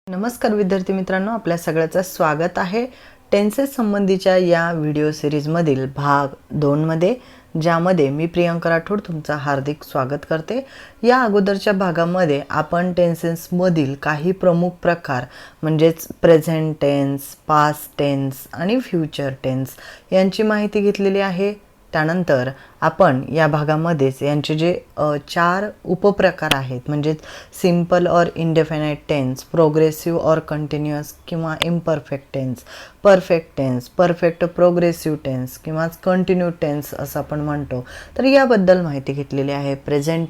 नमस्कार विद्यार्थी मित्रांनो, आपल्या सगळ्यांचं स्वागत आहे टेन्सेस संबंधीच्या या व्हिडिओ सीरीजमधील भाग 2 मध्ये, ज्यामध्ये मी प्रियंका राठोड तुमचं हार्दिक स्वागत करते। या अगोदरच्या भागामध्ये आपण टेन्सेसमधील काही प्रमुख प्रकार म्हणजेच प्रेझेंट टेन्स, पास्ट टेन्स आणि फ्युचर टेन्स यांची माहिती घेतलेली आहे। त्यानंतर आपण या भागामध्येच यांचे जे 4 उपप्रकार आहेत, म्हणजे simple or indefinite tense, progressive or continuous किंवा imperfect tense, perfect tense, perfect progressive tense किंवा कंटिन्यू टेन्स असं आपण म्हणतो, तर याबद्दल माहिती घेतलेली आहे। प्रेझेंट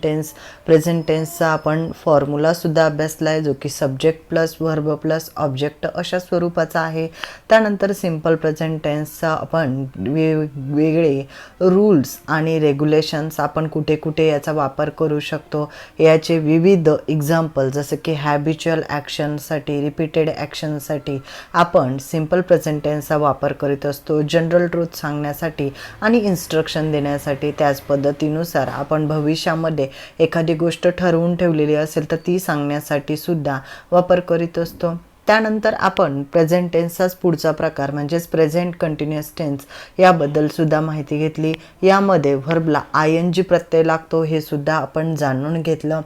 टेन्सचा आपण फॉर्म्युलासुद्धा अभ्यासला आहे, जो की subject plus verb plus object अशा स्वरूपाचा आहे। त्यानंतर सिंपल प्रेझेंट टेन्सचा आपण वेगवेगळे रूल्स आणि रेग्युलेशन्स आपण कुठे कुठे याचा वापर करू शकतो, याचे विविध एक्झाम्पल जसे की हॅबिच्युअल ॲक्शनसाठी, रिपीटेड ॲक्शनसाठी आपण सिंपल प्रेझेंट टेन्सचा वापर करीत असतो, जनरल ट्रूथ सांगण्यासाठी आणि इन्स्ट्रक्शन देण्यासाठी। त्याच पद्धतीनुसार आपण भविष्यामध्ये एखादी गोष्ट ठरवून ठेवलेली असेल तर ती सांगण्यासाठी सुद्धा वापर करीत असतो। त्यानंतर आपण प्रेझेंट टेन्सचाच पुढचा प्रकार म्हणजेच प्रेझेंट कंटिन्युअस टेन्स याबद्दल सुद्धा माहिती घेतली। यामध्ये व्हर्बला ING प्रत्यय लागतो हे सुद्धा आपण जाणून घेतलं।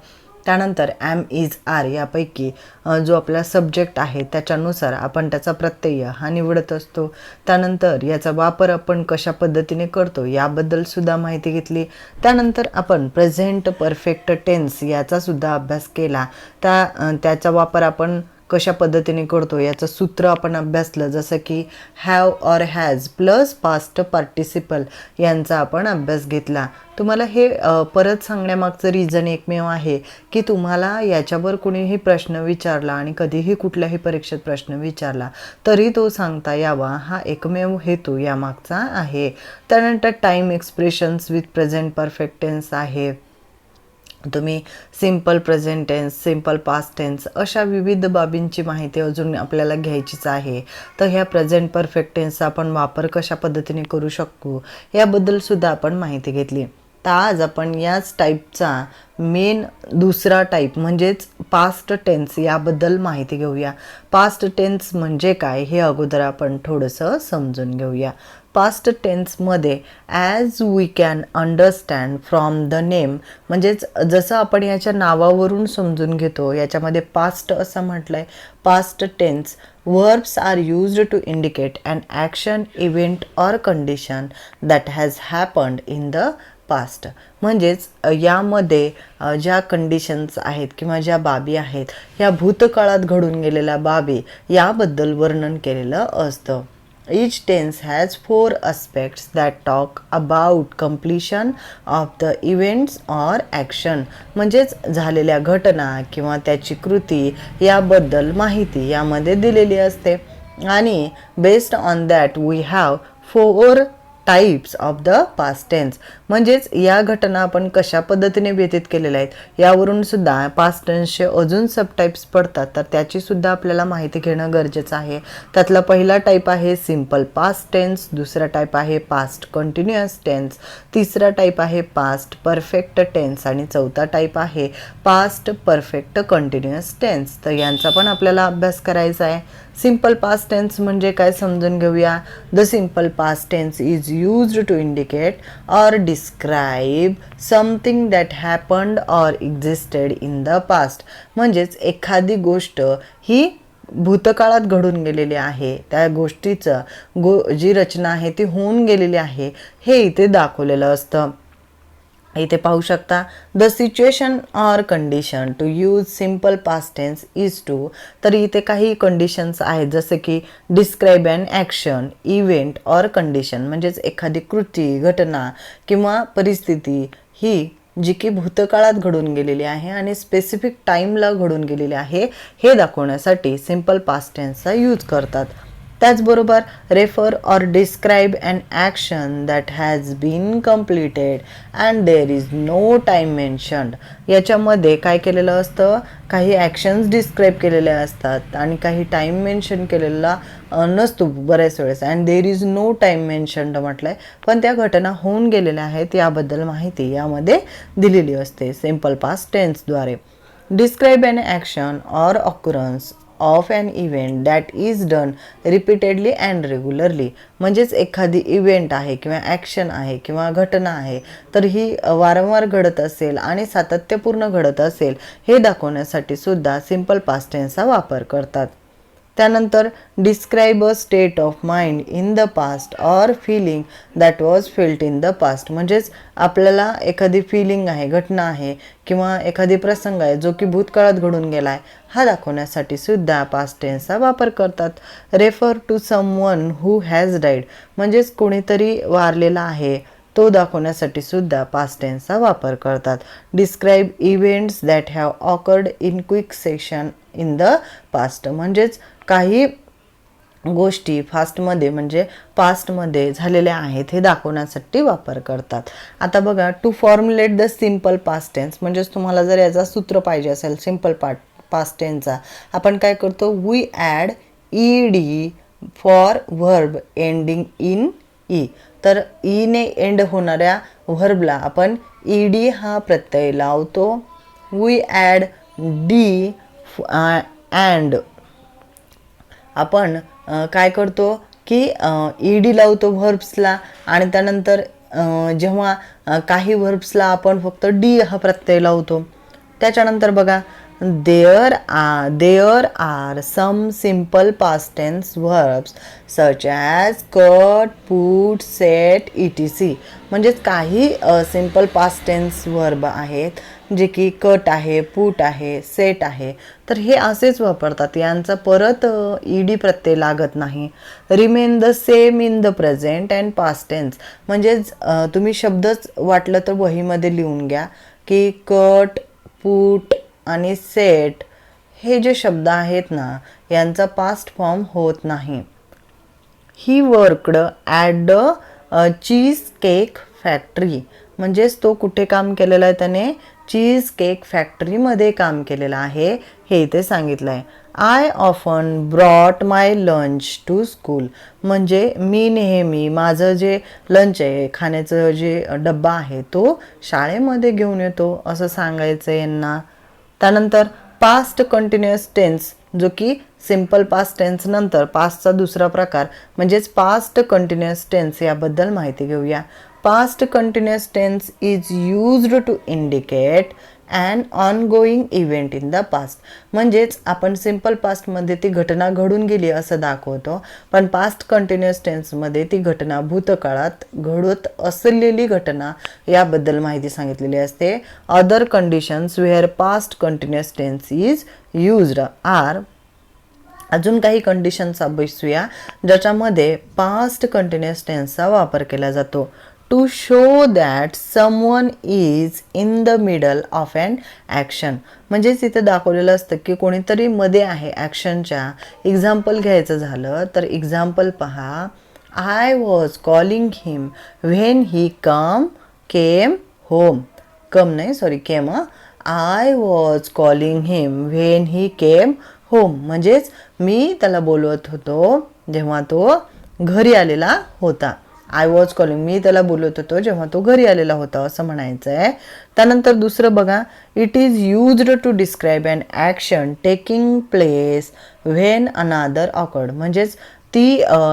त्यानंतर एम, इज, आर यापैकी जो आपला सब्जेक्ट आहे त्याच्यानुसार आपण त्याचा प्रत्यय हा निवडत असतो। त्यानंतर याचा वापर आपण कशा पद्धतीने करतो याबद्दल सुद्धा माहिती घेतली। त्यानंतर आपण प्रेझेंट परफेक्ट टेन्स याचा सुद्धा अभ्यास केला, त्याचा वापर आपण कशा पद्धतीने करतो याचं सूत्र आपण अभ्यासलं, जसं की हॅव और हॅज प्लस पास्ट पार्टिसिपल यांचा आपण अभ्यास घेतला। तुम्हाला हे परत सांगण्यामागचं रिझन एकमेव आहे की तुम्हाला याच्यावर कोणीही प्रश्न विचारला आणि कधीही कुठल्याही परीक्षेत प्रश्न विचारला तरी तो सांगता यावा, हा एकमेव हेतू यामागचा आहे। त्यानंतर time expressions with present perfect tense आहे, तुम्ही simple present tense, simple past tense अशा विविध बाबींची माहिती अजून आपल्याला घ्यायचीच आहे। तर ह्या प्रेझेंट परफेक्ट टेन्सचा आपण वापर कशा पद्धतीने करू शकतो याबद्दल सुद्धा आपण माहिती घेतली। तर आज आपण याच टाईपचा मेन दुसरा टाईप म्हणजेच पास्ट टेन्स याबद्दल माहिती घेऊया। पास्ट टेन्स म्हणजे काय हे अगोदर आपण थोडंसं समजून घेऊया। पास्ट टेन्समध्ये as we can understand from the name, म्हणजेच जसं आपण याच्या नावावरून समजून घेतो, याच्यामध्ये पास्ट असं म्हटलं आहे। Past tense verbs are used to indicate an action, event or condition that has happened in the past, म्हणजेच यामध्ये ज्या कंडिशन्स आहेत किंवा ज्या बाबी आहेत ह्या भूतकाळात घडून गेलेल्या बाबी याबद्दल वर्णन केलेलं असतं। Each tense has 4 aspects that talk about completion of the events or action, म्हणजेच झालेल्या घटना किंवा त्याची कृती याबद्दल माहिती यामध्ये दिलेली असते। आणि based on that we have 4 types of the past tense, म्हणजेच या घटना आपण कशा पद्धतीने व्यतीत केलेल्या आहेत यावरून सुद्धा पास्ट टेन्सचे अजून सब टाइप्स पडतात, तर त्याची सुद्धा आपल्याला माहिती घेणं गरजेचं आहे। त्यातला पहिला टाईप आहे सिंपल पास्ट टेन्स, दुसरा टाईप आहे पास्ट कंटिन्युअस टेन्स, तिसरा टाईप आहे पास्ट परफेक्ट टेन्स आणि चौथा टाईप आहे पास्ट परफेक्ट कंटिन्युअस टेन्स। तर यांचा पण आपल्याला अभ्यास करायचा आहे। सिंपल पास्ट टेन्स म्हणजे काय समजून घेऊया। The simple past tense is used to indicate or describe something that happened or existed in the past, म्हणजेच एखादी गोष्ट ही भूतकाळात घडून गेलेली आहे, त्या गोष्टीचं जी रचना आहे ती होऊन गेलेली आहे हे इथे दाखवलेलं असतं। इथे पाहू शकता, the situation or condition to use simple past tense is to, तर इथे काही कंडिशन्स आहेत जसे की describe an action, event or condition, म्हणजेच एखादी कृती, घटना किंवा परिस्थिती ही जी की भूतकाळात घडून गेलेली आहे आणि स्पेसिफिक टाईमला घडून गेलेली आहे हे दाखवण्यासाठी सिंपल पास्ट टेन्सचा यूज करतात। त्याचबरोबर refer or describe an action that has been completed and there is no time mentioned, याच्यामध्ये काय केलेलं असतं, काही ॲक्शन्स डिस्क्राईब केलेल्या असतात आणि काही टाईम मेन्शन केलेला नसतो बऱ्याच वेळेस, and there is no time mentioned म्हटलं आहे, पण त्या घटना होऊन गेलेल्या आहेत याबद्दल माहिती यामध्ये दिलेली असते सिंपल पास्ट टेन्सद्वारे। Describe an action or occurrence of an event that is done repeatedly and regularly. म्हणजेच एखादी इव्हेंट आहे किंवा ॲक्शन आहे किंवा घटना आहे तर ही वारंवार घडत असेल आणि सातत्यपूर्ण घडत असेल हे दाखवण्यासाठी सुद्धा सिम्पल पास्ट टेन्सचा वापर करतात. त्यानंतर describe a state of mind in the past or feeling that was felt in the past. म्हणजेच आपल्याला एखादी फिलिंग आहे, घटना आहे किंवा एखादी प्रसंग आहे जो की भूतकाळात घडून गेला आहे हा दाखवण्यासाठी सुद्धा पास्ट टेन्सचा वापर करतात. Refer to someone who has died. म्हणजेच कोणीतरी वारलेला आहे तो दाखवण्यासाठी सुद्धा पास्ट टेन्सचा वापर करतात. Describe events that have occurred in quick session in the past. म्हणजेच काही गोष्टी फास्टमध्ये म्हणजे पास्टमध्ये झालेल्या आहेत हे दाखवण्यासाठी वापर करतात. आता बघा, to formulate the simple past tense. म्हणजेच तुम्हाला जर याचा सूत्र पाहिजे असेल सिम्पल पास्ट टेन्सचा, आपण काय करतो, we add ed for verb ending in E. तर ईने एंड होणाऱ्या व्हर्बला आपण ed हा प्रत्यय लावतो. वी ॲड डी अँड आपण काय करतो की ed लावतो व्हर्ब्सला आणि त्यानंतर जेव्हा काही व्हर्ब्सला आपण फक्त डी हा प्रत्यय लावतो. त्याच्यानंतर बघा, there are some simple past tense verbs such as cut, put, set etc. म्हणजेच काही सिम्पल पास्ट टेन्स व्हर्ब आहेत जे की कट आहे, पुट आहे, सेट आहे, तर हे असेच वापरतात, यांचा परत ed प्रत्यय लागत नाही. Remain the same in the present and past tense. म्हणजेच तुम्ही शब्दच वाटलं तर वहीमध्ये लिहून घ्या की कट, पुट आणि सेट हे जे शब्द आहेत ना यांचा पास्ट फॉर्म होत नाही. He worked at the cheese cake factory. म्हणजेच तो कुठे काम केलेलं आहे, त्याने चीज केक फॅक्टरीमध्ये काम केलेलं आहे हे इथे सांगितलं आहे. I often brought my lunch to school. म्हणजे मी नेहमी माझं जे लंच आहे, खाण्याचं जे डब्बा आहे तो शाळेमध्ये घेऊन येतो असं सांगायचं यांना. त्यानंतर पास्ट कंटिन्युअस टेन्स जो की सिम्पल पास्ट टेन्स नंतर पास्टचा दुसरा प्रकार म्हणजेच पास्ट कंटिन्युअस टेन्स याबद्दल माहिती घेऊया. Past continuous tense is used to indicate and ongoing event in the past. म्हणजेच आपण सिम्पल पास्टमध्ये ती घटना घडून गेली असं दाखवतो, पण पास्ट कंटिन्युअस टेन्समध्ये ती घटना भूतकाळात घडत असलेली घटना याबद्दल माहिती सांगितलेली असते. Other conditions where past continuous tense is used are. अजून काही कंडिशन्स अभ्यासूया ज्याच्यामध्ये पास्ट कंटिन्युअस टेन्सचा वापर केला जातो. To show that someone is in the middle of an action. म्हणजेच इथे दाखवलेलं असतं की कोणीतरी मध्ये आहे ॲक्शनच्या. एक्झाम्पल घ्यायचं झालं तर एक्झाम्पल पहा. I was calling him when he came home. Came. I was calling him when he came home. म्हणजेच मी त्याला बोलवत होतो जेव्हा तो घरी आलेला होता. आय वॉज कॉलिंग, मी त्याला बोलत होतो जेव्हा तो घरी आलेला होता असं म्हणायचं आहे. त्यानंतर दुसरं बघा, it is used to describe an action taking place when another occurred. म्हणजेच ती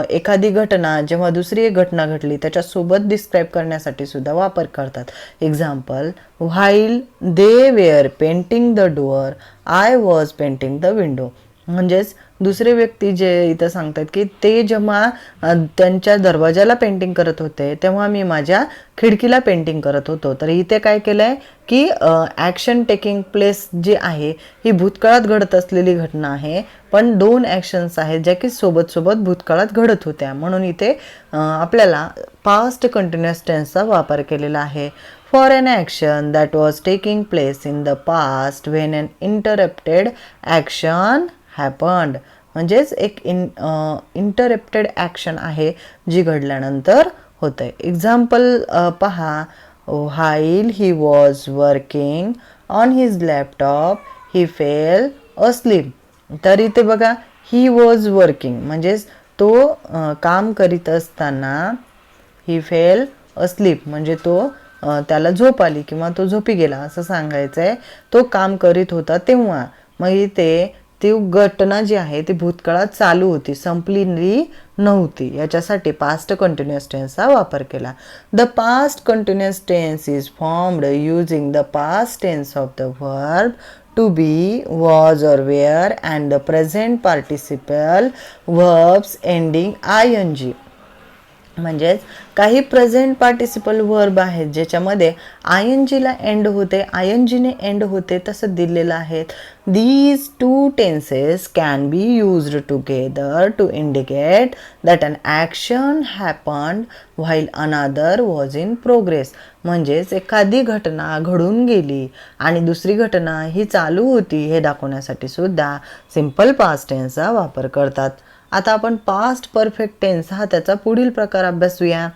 एखादी घटना जेव्हा दुसरी एक घटना घडली त्याच्यासोबत डिस्क्राईब करण्यासाठी सुद्धा वापर करतात. Example, while they were painting the door I was painting the window. म्हणजेच दुसरे व्यक्ती जे इथं सांगतात की ते जेव्हा त्यांच्या दरवाजाला पेंटिंग करत होते तेव्हा मी माझ्या खिडकीला पेंटिंग करत होतो. तर इथे काय केलं आहे की ॲक्शन टेकिंग प्लेस जी आहे ही भूतकाळात घडत असलेली घटना आहे, पण दोन ॲक्शन्स आहेत ज्या की सोबत भूतकाळात घडत होत्या, म्हणून इथे आपल्याला पास्ट कंटिन्युअस टेन्सचा वापर केलेला आहे. For an action that was taking place in the past when an interrupted action happened. म्हणजेच एक इंटरप्टेड ॲक्शन आहे जी घडल्यानंतर होतं आहे. एक्झाम्पल पहा. While he was working on his laptop he fail asleep. तर इथे बघा, ही वॉज वर्किंग म्हणजेच तो काम करीत असताना ही फेल अस्लीप म्हणजे तो त्याला झोप आली किंवा तो झोपी गेला असं सांगायचं आहे. तो काम करीत होता तेव्हा. मग इथे ती घटना जी आहे ती भूतकाळात चालू होती, संपलेली नव्हती. याच्यासाठी पास्ट कंटिन्युअस टेन्सचा वापर केला. The past continuous tense is formed using the past tense of the verb to be, was or were and the present participle verbs ending ing. म्हणजेच काही प्रेझेंट पार्टिसिपल वर्ब आहेत ज्याच्यामध्ये आय एन जीला end होते, I N जीने end होते तसं दिलेलं आहे. These two tenses can be used together to indicate that an action happened while another was in progress. म्हणजेच एखादी घटना घडून गेली आणि दुसरी घटना ही चालू होती हे दाखवण्यासाठी सुद्धा सिम्पल पास्ट टेन्सचा वापर करतात. आता आपण पास्ट परफेक्ट टेन्स हा त्याचा पुढील प्रकार अभ्यासूया.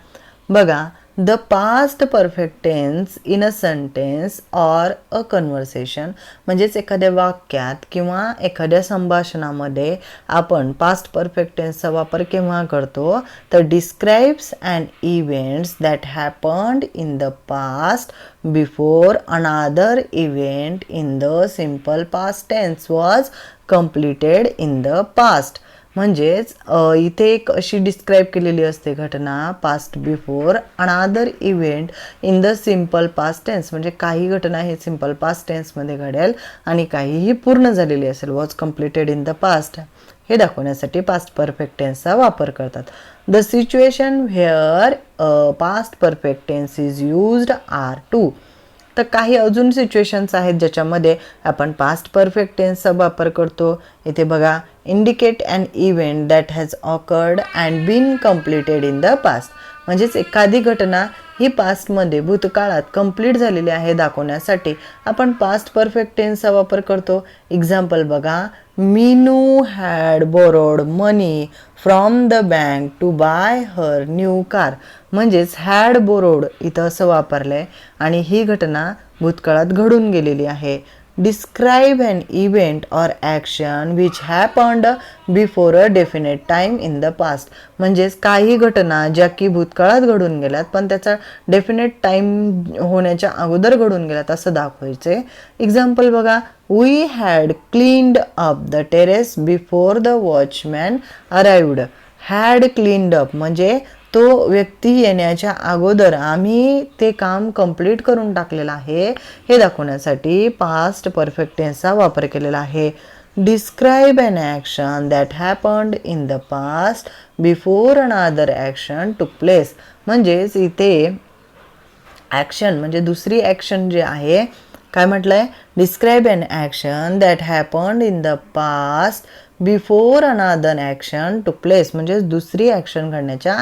बघा, the past perfect tense in a sentence or a conversation, म्हणजेच एखाद्या वाक्यात किंवा एखाद्या संभाषणामध्ये आपण पास्ट परफेक्ट टेन्सचा वापर केव्हा करतो तर describes and events that happened in the past before another event in the simple past tense was completed in the past. म्हणजेच इथे एक अशी डिस्क्राईब केलेली असते घटना past before another event in the simple past tense, म्हणजे काही घटना हे सिम्पल पास्ट टेन्समध्ये घडेल आणि काहीही पूर्ण झालेली असेल, was completed in the past, हे दाखवण्यासाठी पास्ट परफेक्ट टेन्सचा वापर करतात. The situation where past perfect tense is used are two. तर काही अजून सिच्युएशन्स आहेत ज्याच्यामध्ये आपण पास्ट परफेक्ट टेन्सचा वापर करतो. इथे बघा, indicate an event that has occurred and been completed in the past, म्हणजेच एखादी घटना ही पास्टमध्ये भूतकाळात कंप्लीट झालेली आहे दाखवण्यासाठी आपण पास्ट परफेक्ट टेन्सचा वापर करतो. एक्झाम्पल बघा, Meenu had borrowed money from the bank to buy her new car. म्हणजेच हॅड बोरोड इथं असं वापरलं आहे आणि ही घटना भूतकाळात घडून गेलेली आहे. Describe an event or action which happened before a definite time in the past, म्हणजेच काही घटना ज्या की भूतकाळात घडून गेल्यात पण त्याचा डेफिनेट टाईम होण्याच्या अगोदर घडून गेल्यात असं दाखवायचे. एक्झाम्पल बघा, we had cleaned up the terrace before the watchman arrived. Had cleaned up म्हणजे तो व्यक्ती येण्याच्या अगोदर आम्ही ते काम कंप्लीट करून टाकलेलं आहे हे दाखवण्यासाठी पास्ट परफेक्ट टेन्सचा वापर केलेला आहे. Describe an action that happened in the past before another action took place, म्हणजेच इथे ॲक्शन म्हणजे दुसरी ॲक्शन जी आहे काय म्हटलंय, describe an action that happened in the past before another action took place, म्हणजे दुसरी ॲक्शन घडण्याच्या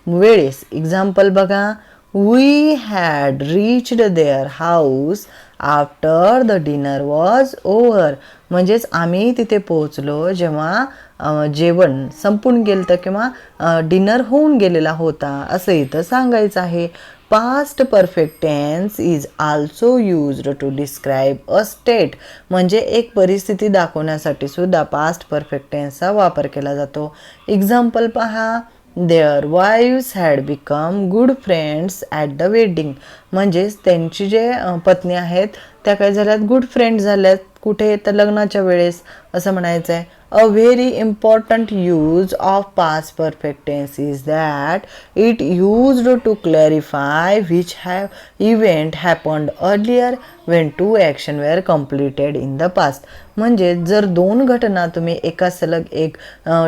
वेळेस. एक्झाम्पल बघा, we had reached their house after the dinner was over, म्हणजेच आम्ही तिथे पोहोचलो जेव्हा जेवण संपून गेलं तर किंवा डिनर होऊन गेलेला होता असं इथं सांगायचं आहे. Past perfect tense is also used to describe a state, म्हणजे एक परिस्थिती दाखवण्यासाठी सुद्धा पास्ट परफेक्ट टेन्सचा वापर केला जातो. एक्झाम्पल पहा, their wives had become good friends at the wedding, म्हणजेच त्यांची जे पत्नी आहेत त्या काय झाल्यात गुड फ्रेंड झाल्यात कुठे तर लग्नाच्या वेळेस असं म्हणायचं आहे. A very important use of past perfect tense is that it used to clarify which have event happened earlier when two action were completed in the past, म्हणजे जर दोन घटना तुम्ही एका सलग एक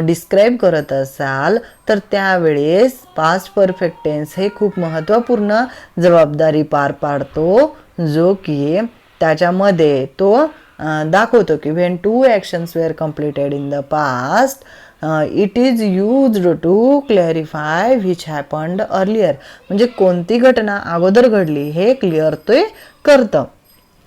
डिस्क्राईब करत असाल तर त्यावेळेस पास्ट परफेक्ट टेन्स हे खूप महत्त्वपूर्ण जबाबदारी पार पाडतो, जो की त्याच्यामध्ये तो दाखवतो की when two actions were completed in the past it is used to clarify which happened earlier, म्हणजे कोणती घटना अगोदर घडली हे क्लिअर ते करतं.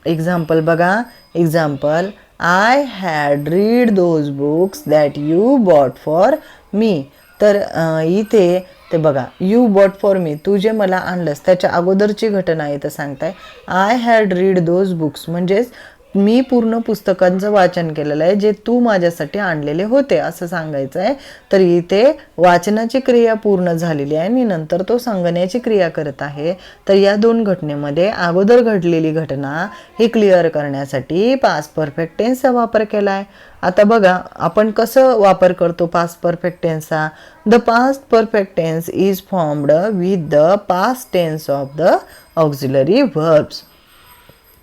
एक्झाम्पल बघा, example, I had read those books that you bought for me. तर इथे ते बघा, यू बॉट फॉर मी, तू जे मला आणलंस त्याच्या अगोदरची घटना इथं सांगताय. I had read those books, म्हणजेच मी पूर्ण पुस्तकांचं वाचन केलेलं आहे जे तू माझ्यासाठी आणलेले होते असं सांगायचं आहे. तर इथे वाचनाची क्रिया पूर्ण झालेली आहे आणि नंतर तो सांगण्याची क्रिया करत आहे. तर या दोन घटनेमध्ये अगोदर घडलेली घटना ही क्लिअर करण्यासाठी पास्ट परफेक्ट टेन्सचा वापर केला आहे. आता बघा आपण कसं वापर करतो पास्ट परफेक्ट टेन्सचा. The past perfect tense is formed with the past tense of the auxiliary verbs.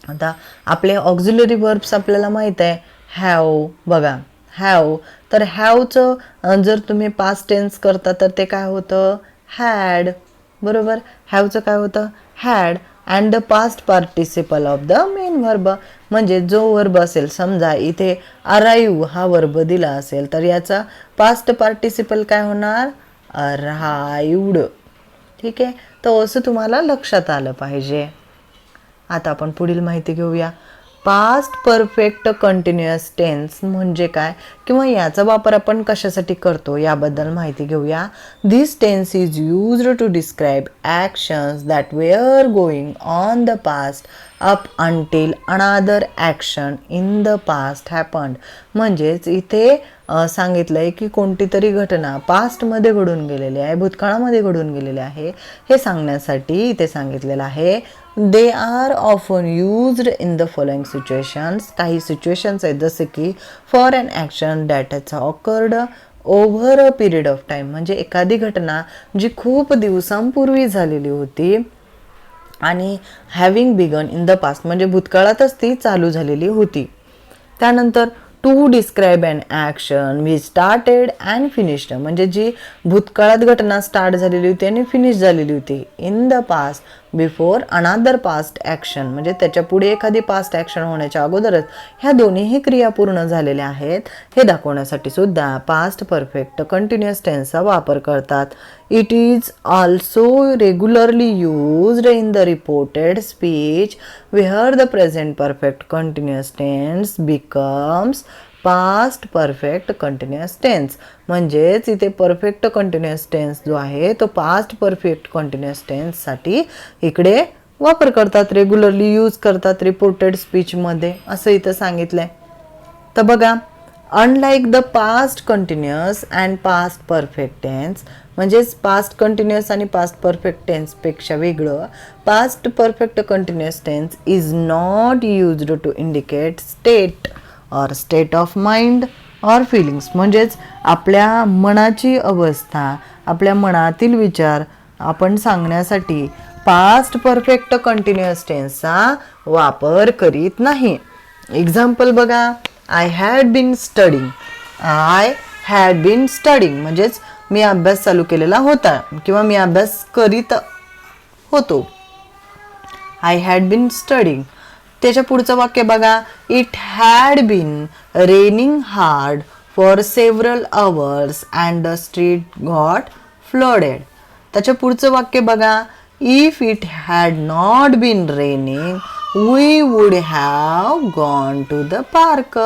आता आपले ऑक्झिलरी वर्ब्स आपल्याला माहीत आहे हॅव. बघा हॅव, तर हॅवचं जर तुम्ही पास्ट टेन्स करता तर ते काय होतं हॅड. बरोबर, हॅवचं काय होतं had. And the past participle of the main verb, म्हणजे जो वर्ब असेल समजा इथे अराईव्ह हा वर्ब दिला असेल तर याचा पास्ट पार्टिसिपल काय होणार अराईव्ड. ठीक आहे, तर असं तुम्हाला लक्षात आलं पाहिजे. आता आपण पुढील माहिती घेऊया. पास्ट परफेक्ट कंटिन्युअस टेन्स म्हणजे काय किंवा याचा वापर आपण कशासाठी करतो याबद्दल माहिती घेऊया. This tense is used to describe actions that were going on the past up until another action in the past happened. म्हणजेच इथे सांगितलं आहे की कोणती तरी घटना पास्टमध्ये घडून गेलेली आहे, भूतकाळामध्ये घडून गेलेली आहे हे सांगण्यासाठी इथे सांगितलेलं आहे. They are often used in the following situations. काही सिच्युएशन्स आहेत जसे की for an action that has occurred over a period of time, म्हणजे एखादी घटना जी खूप दिवसांपूर्वी झालेली होती आणि having begun in the past, म्हणजे भूतकाळातच ती चालू झालेली होती. त्यानंतर to describe an action we started and finished, म्हणजे जी भूतकाळात घटना स्टार्ट झालेली होती आणि फिनिश झालेली होती. इन द पास्ट बिफोर अनादर पास्ट ॲक्शन, म्हणजे त्याच्या पुढे एखादी पास्ट ॲक्शन होण्याच्या अगोदरच ह्या दोन्हीही क्रिया पूर्ण झालेल्या आहेत हे दाखवण्यासाठी सुद्धा पास्ट परफेक्ट कंटिन्युअस टेन्सचा वापर करतात. It is also regularly used in the reported speech where the present perfect continuous tense becomes past perfect continuous tense. म्हणजेच इथे परफेक्ट कंटिन्युअस टेन्स जो आहे तो पास्ट परफेक्ट कंटिन्युअस टेन्ससाठी इकडे वापर करतात, रेग्युलरली यूज करतात रिपोर्टेड स्पीचमध्ये असं इथं सांगितलंय. तर बघा unlike the past continuous and past perfect tense, म्हणजेच पास्ट कंटिन्युअस आणि पास्ट परफेक्ट टेन्सपेक्षा वेगळं past perfect continuous tense is not used to indicate state or state of mind or feelings, म्हणजेच आपल्या मनाची अवस्था आपल्या मनातील विचार आपण सांगण्यासाठी पास्ट परफेक्ट कंटिन्युअस टेन्सचा वापर करीत नाही. एक्झाम्पल बघा, I had been studying. I had been studying म्हणजेच मी अभ्यास चालू केलेला होता किंवा मी अभ्यास करीत होतो. I had been studying. त्याच्या पुढचं वाक्य बघा, it had been raining hard for several hours and the street got flooded. त्याच्या पुढचं वाक्य बघा, if it had not been raining we would have gone to the park.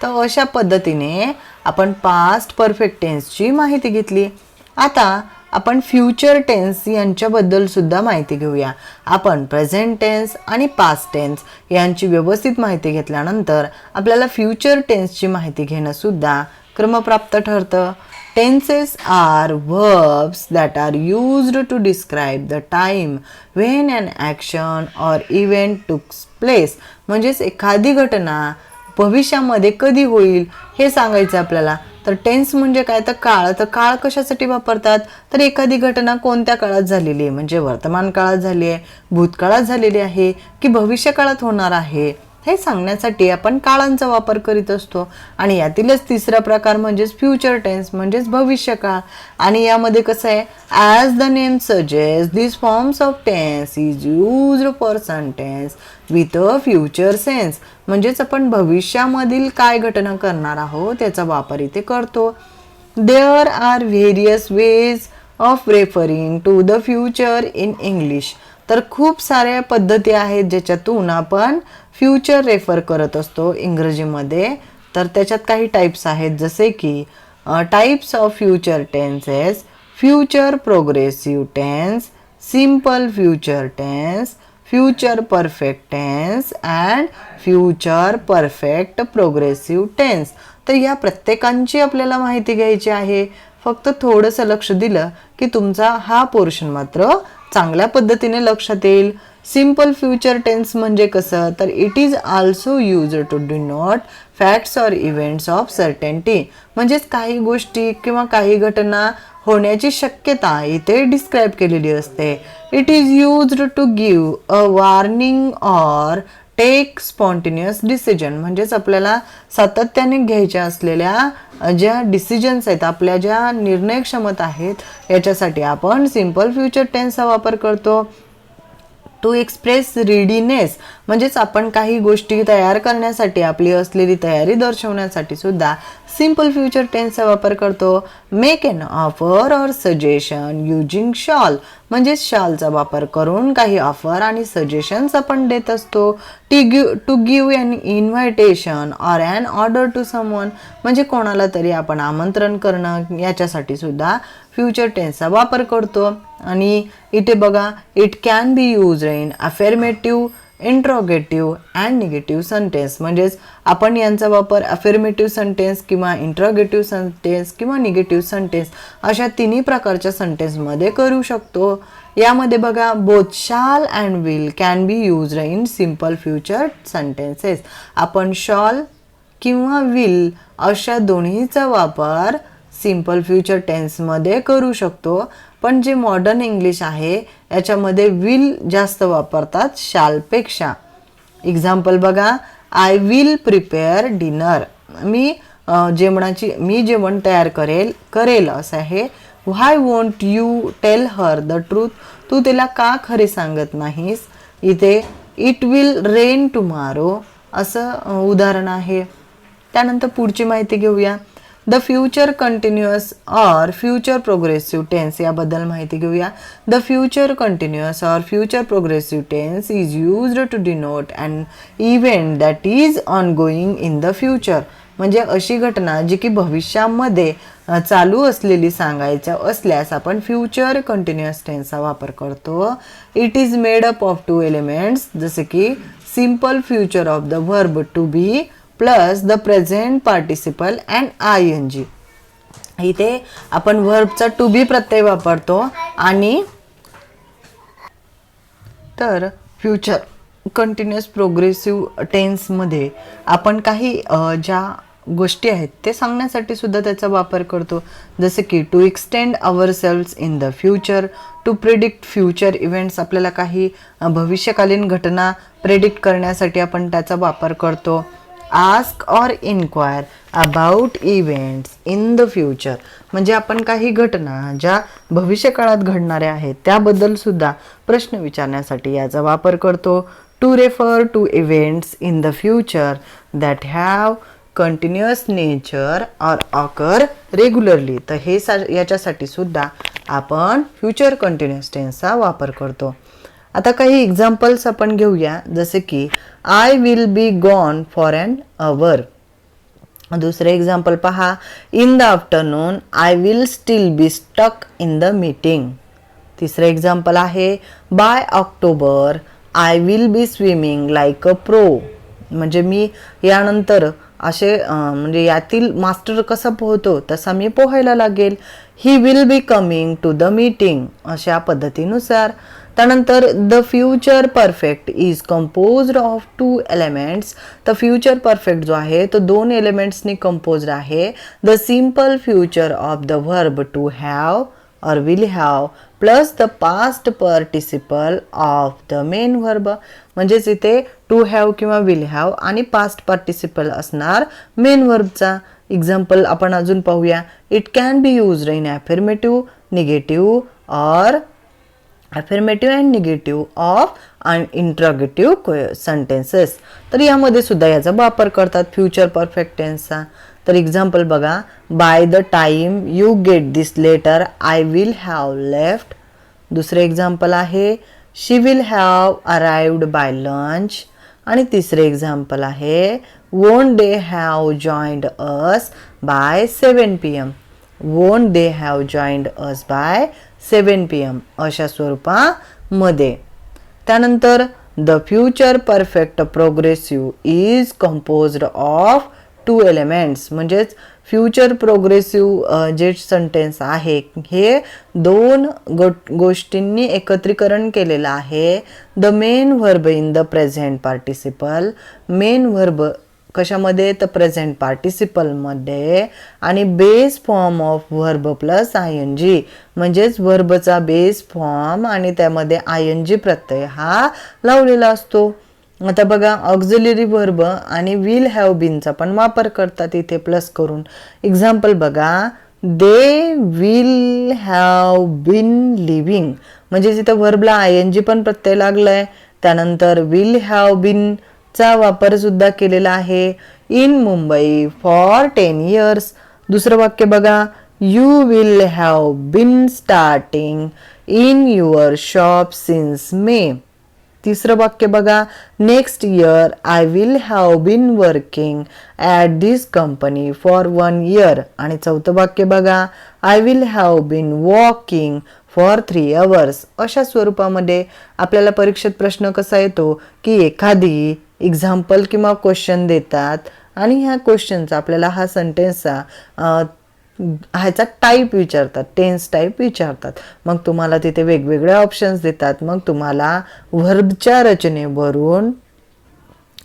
तर अशा पद्धतीने आपण पास्ट परफेक्ट टेन्सची माहिती घेतली. आता आपण फ्युचर टेन्स यांच्याबद्दल सुद्धा माहिती घेऊया. आपण प्रेझेंट टेन्स आणि पास्ट टेन्स यांची व्यवस्थित माहिती घेतल्यानंतर आपल्याला फ्युचर टेन्सची माहिती घेणं सुद्धा क्रमप्राप्त ठरतं. Tenses are verbs that are used to describe the time when an action or event took place. म्हणजेच एखादी घटना भविष्यामध्ये कधी होईल हे सांगायचं आपल्याला. तर टेन्स म्हणजे काय तर काळ. तर काळ कशासाठी वापरतात तर एखादी घटना कोणत्या काळात झालेली आहे, म्हणजे वर्तमान काळात झाली आहे, भूतकाळात झालेली आहे की भविष्य काळात होणार आहे हे सांगण्यासाठी आपण काळांचा वापर करीत असतो. आणि यातीलच तिसरा प्रकार म्हणजेच फ्युचर टेन्स म्हणजेच भविष्यकाळ. आणि यामध्ये कसं आहे, as the name suggest this forms of tense is used for sentence with a future sense. म्हणजेच आपण भविष्यामधील काय घटना करणार आहोत त्याचा वापर इथे करतो. There are various ways of referring to the future in English. तर खूप साऱ्या पद्धती आहेत ज्याच्यातून आपण फ्युचर रेफर करत असतो इंग्रजीमध्ये. तर त्याच्यात काही टाईप्स आहेत जसे की types of future tenses, future progressive tense, simple future tense, future perfect tense and future perfect progressive tense. तर या प्रत्येकांची आपल्याला माहिती घ्यायची आहे. फक्त थोडंसं लक्ष दिलं की तुमचा हा पोर्शन मात्र चांगल्या पद्धतीने लक्षात येईल. सिम्पल फ्युचर टेन्स म्हणजे कसं, तर it is also use to denote facts or events of certainty. म्हणजेच काही गोष्टी किंवा काही घटना होण्याची शक्यता इथे डिस्क्राईब केलेली असते. It is used to give a warning or take spontaneous decision. म्हणजेच आपल्याला सातत्याने घ्यायच्या असलेल्या ज्या डिसिजन्स आहेत, आपल्या ज्या निर्णय क्षमता आहेत, याच्यासाठी आपण सिम्पल फ्युचर टेन्सचा वापर करतो. टू एक्सप्रेस रेडीनेस म्हणजेच आपण काही गोष्टी तयार करण्यासाठी आपली असलेली तयारी दर्शवण्यासाठी सुद्धा सिम्पल फ्युचर टेन्सचा वापर करतो. Make an offer or suggestion using shawl म्हणजेच शॉलचा वापर करून काही ऑफर आणि सजेशन्स आपण देत असतो. To give an invitation or an order to someone म्हणजे कोणाला तरी आपण आमंत्रण करणं, याच्यासाठी सुद्धा फ्युचर टेन्सचा वापर करतो. आणि इथे बघा, it can be use in affirmative, interrogative and negative sentence. म्हणजेच आपण यांचा वापर अफर्मेटिव्ह सेंटेन्स किंवा इंट्रोगेटिव्ह सेंटेन्स किंवा निगेटिव्ह सेंटेन्स अशा तिन्ही प्रकारच्या सेंटेन्समध्ये करू शकतो. यामध्ये बघा, both shall and will can be use in simple future sentences. आपण शॉल किंवा विल अशा दोन्हीचा वापर सिम्पल फ्युचर टेन्समध्ये करू शकतो. पण जे मॉडर्न इंग्लिश आहे याच्यामध्ये विल जास्त वापरतात शालपेक्षा. एक्झाम्पल बघा, आय विल प्रिपेअर डिनर. मी जेवण तयार करेल असं आहे. Why won't you tell her the truth. तू तिला का खरे सांगत नाहीस. इथे इट विल रेन टुमारो असं उदाहरण आहे. त्यानंतर पुढची माहिती घेऊया. The future continuous or future progressive tense याबद्दल माहिती घेऊया. The future continuous or future progressive tense is used to denote an event that is ongoing in the future. म्हणजे अशी घटना जी की भविष्यामध्ये चालू असलेली सांगायच्या असल्यास आपण फ्युचर कंटिन्युअस टेन्सचा वापर करतो. It is made up of two elements जसे की simple future of the verb to be plus the present participle and ING. इथे आपण व्हर्बचा टू बी प्रत्यय वापरतो. आणि तर फ्युचर कंटिन्युअस प्रोग्रेसिव्ह टेन्समध्ये आपण काही ज्या गोष्टी आहेत ते सांगण्यासाठी सुद्धा त्याचा वापर करतो. जसे की to extend ourselves in the future, to predict future events. आपल्याला काही भविष्यकालीन घटना प्रेडिक्ट करण्यासाठी आपण त्याचा वापर करतो. Ask or inquire about events in the future म्हणजे आपण काही घटना ज्या भविष्यकाळात घडणाऱ्या आहेत त्याबद्दल सुद्धा प्रश्न विचारण्यासाठी याचा वापर करतो. To refer to events in the future that have continuous nature or occur regularly. तर हे याच्यासाठी सुद्धा आपण फ्युचर कंटिन्युअस टेन्सचा वापर करतो. आता काही एक्झाम्पल्स आपण घेऊया. जसे की I will be gone for an hour. दुसरे एक्झाम्पल पहा, in the afternoon I will still be stuck in the meeting. तिसरे एक्झाम्पल आहे, by October I will be swimming like a pro. म्हणजे मी यानंतर असे म्हणजे यातील मास्टर कसा पोहतो तसा मी पोहायला लागेल. He will be coming to the meeting अशा पद्धतीनुसार. त्यानंतर the future perfect is composed of two elements. तर फ्युचर परफेक्ट जो आहे तो दोन एलिमेंट्सनी कंपोज्ड आहे. The simple future of the verb to have or will have plus the past participle of the main verb. म्हणजेच इथे टू हॅव किंवा विल हॅव आणि पास्ट पार्टिसिपल असणार मेन व्हर्बचा. एक्झाम्पल आपण अजून पाहूया. It can be used in affirmative, negative or affirmative and negative of interrogative sentences. तर यामध्ये सुद्धा याचा वापर करतात फ्युचर परफेक्ट टेन्सचा. तर एक्झाम्पल बघा, by the time you get this letter I will have left. दुसरे एक्झाम्पल आहे, she will have arrived by lunch. आणि तिसरे एक्झाम्पल आहे, won't they have joined us by 7 PM. Won't they have joined us by 7 PM अशा स्वरूपामध्ये. त्यानंतर the future perfect progressive is composed of 2 elements, म्हणजेच future progressive जे sentence आहे हे 2 गोष्टींनी एकत्रीकरण केलेलं आहे. The main verb in the present participle, main verb कशामध्ये, तर प्रेझेंट पार्टिसिपलमध्ये, आणि base form of verb plus ING, म्हणजेच व्हर्बचा बेस फॉर्म आणि त्यामध्ये ING प्रत्यय हा लावलेला असतो. आता बघा ऑक्झिलरी व्हर्ब आणि विल हॅव बीनचा पण वापर करतात इथे प्लस करून. एक्झाम्पल बघा, they will have been living, म्हणजे तिथं व्हर्बला ING पण प्रत्यय लागलाय. त्यानंतर विल हॅव बीन चा वापर सुद्धा केलेला आहे. In Mumbai for 10 years. दुसरं वाक्य बघा, you will have been starting in your shop since May. तिसरं वाक्य बघा, next year I will have been working at this company for 1 year. आणि चौथं वाक्य बघा, I will have been walking for 3 hours. अशा स्वरूपामध्ये आपल्याला परीक्षेत प्रश्न कसा येतो की एखादी एक्झाम्पल किंवा क्वेश्चन देतात आणि ह्या क्वेश्चनचा आपल्याला हा सेंटेन्सचा ह्याचा टाईप विचारतात, टेन्स टाईप विचारतात. मग तुम्हाला तिथे वेगवेगळे ऑप्शन्स देतात. मग तुम्हाला व्हर्बच्या रचनेवरून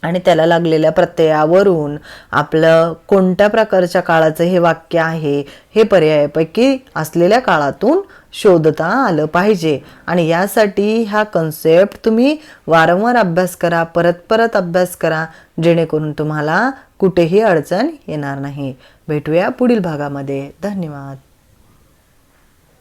आणि त्याला लागलेल्या प्रत्ययावरून आपलं कोणत्या प्रकारच्या काळाचं हे वाक्य आहे हे पर्यायापैकी असलेल्या काळातून शोधता आलं पाहिजे. आणि यासाठी हा कन्सेप्ट तुम्ही वारंवार अभ्यास करा, परत परत अभ्यास करा, जेणेकरून तुम्हाला कुठेही अडचण येणार नाही. भेटूया पुढील भागामध्ये. धन्यवाद.